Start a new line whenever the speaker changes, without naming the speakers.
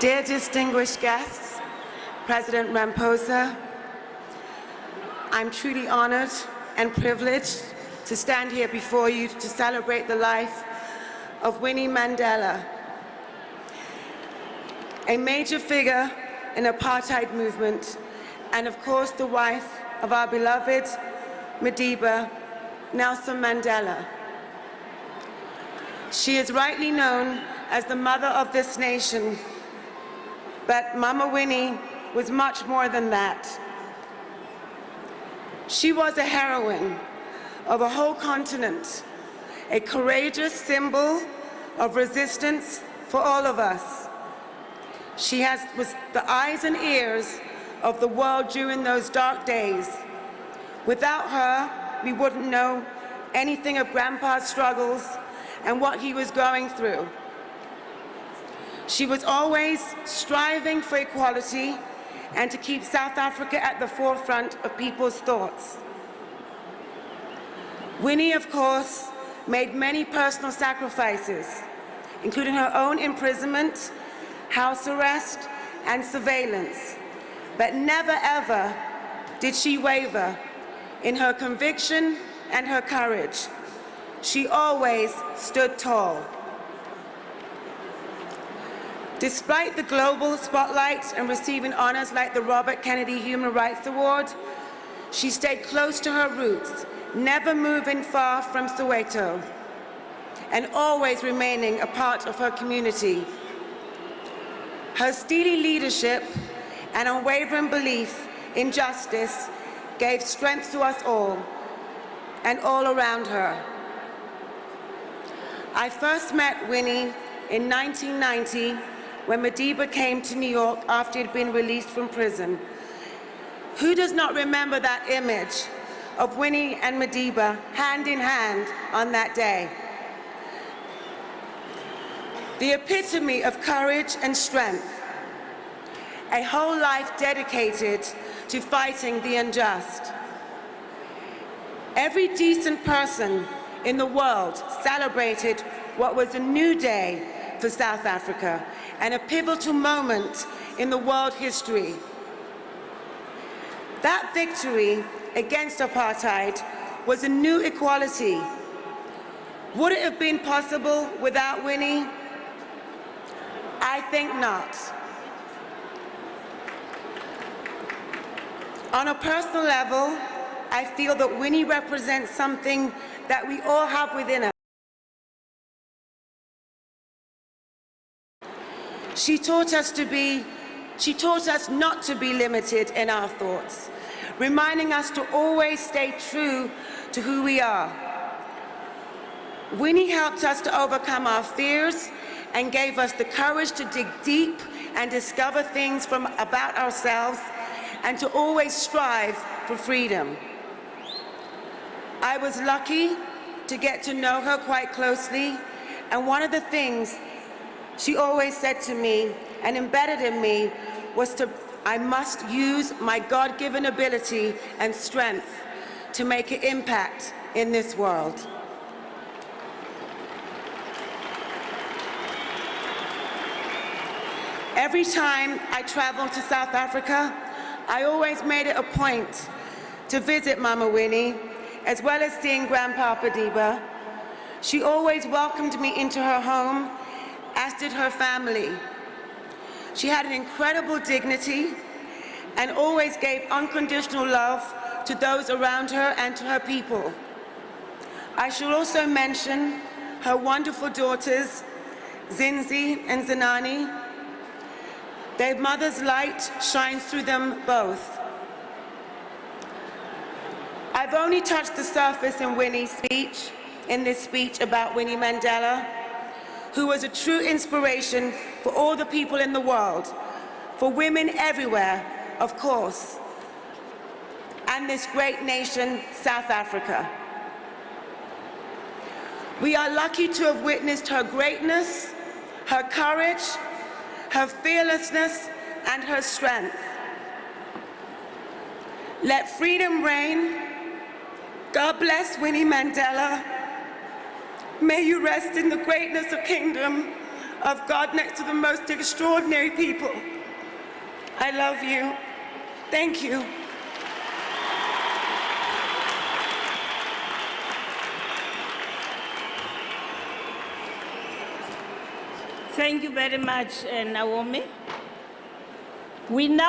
Dear distinguished guests, President Ramaphosa, I'm truly honored and privileged to stand here before you to celebrate the life of Winnie Mandela, a major figure in the apartheid movement, and of course the wife of our beloved Madiba, Nelson Mandela. She is rightly known as the mother of this nation, but Mama Winnie was much more than that. She was a heroine of a whole continent, a courageous symbol of resistance for all of us. She was the eyes and ears of the world during those dark days. Without her, we wouldn't know anything of Grandpa's struggles and what he was going through. She was always striving for equality and to keep South Africa at the forefront of people's thoughts. Winnie, of course, made many personal sacrifices, including her own imprisonment, house arrest, and surveillance. But never ever did she waver in her conviction and her courage. She always stood tall. Despite the global spotlight and receiving honors like the Robert Kennedy Human Rights Award, she stayed close to her roots, never moving far from Soweto, and always remaining a part of her community. Her steely leadership and unwavering belief in justice gave strength to us all and all around her. I first met Winnie in 1990 when Madiba came to New York after he'd been released from prison. Who does not remember that image of Winnie and Madiba hand in hand on that day? The epitome of courage and strength, a whole life dedicated to fighting the unjust. Every decent person in the world celebrated what was a new day for South Africa and a pivotal moment in the world history. That victory against apartheid was a new equality. Would it have been possible without Winnie? I think not. On a personal level, I feel that Winnie represents something that we all have within us. She taught us not to be limited in our thoughts, reminding us to always stay true to who we are. Winnie helped us to overcome our fears and gave us the courage to dig deep and discover things about ourselves and to always strive for freedom. I was lucky to get to know her quite closely, and one of the things she always said to me and embedded in me was I must use my God-given ability and strength to make an impact in this world. Every time I traveled to South Africa, I always made it a point to visit Mama Winnie, as well as seeing Grandpa Madiba. She always welcomed me into her home, as did her family. She had an incredible dignity and always gave unconditional love to those around her and to her people. I should also mention her wonderful daughters, Zinzi and Zinani. Their mother's light shines through them both. I've only touched the surface in Winnie's speech, in this speech about Winnie Mandela, who was a true inspiration for all the people in the world, for women everywhere, of course, and this great nation, South Africa. We are lucky to have witnessed her greatness, her courage, her fearlessness, and her strength. Let freedom reign. God bless Winnie Mandela. May you rest in the greatness of kingdom of God next to the most extraordinary people. I love you. Thank you.
Thank you very much, Naomi. We now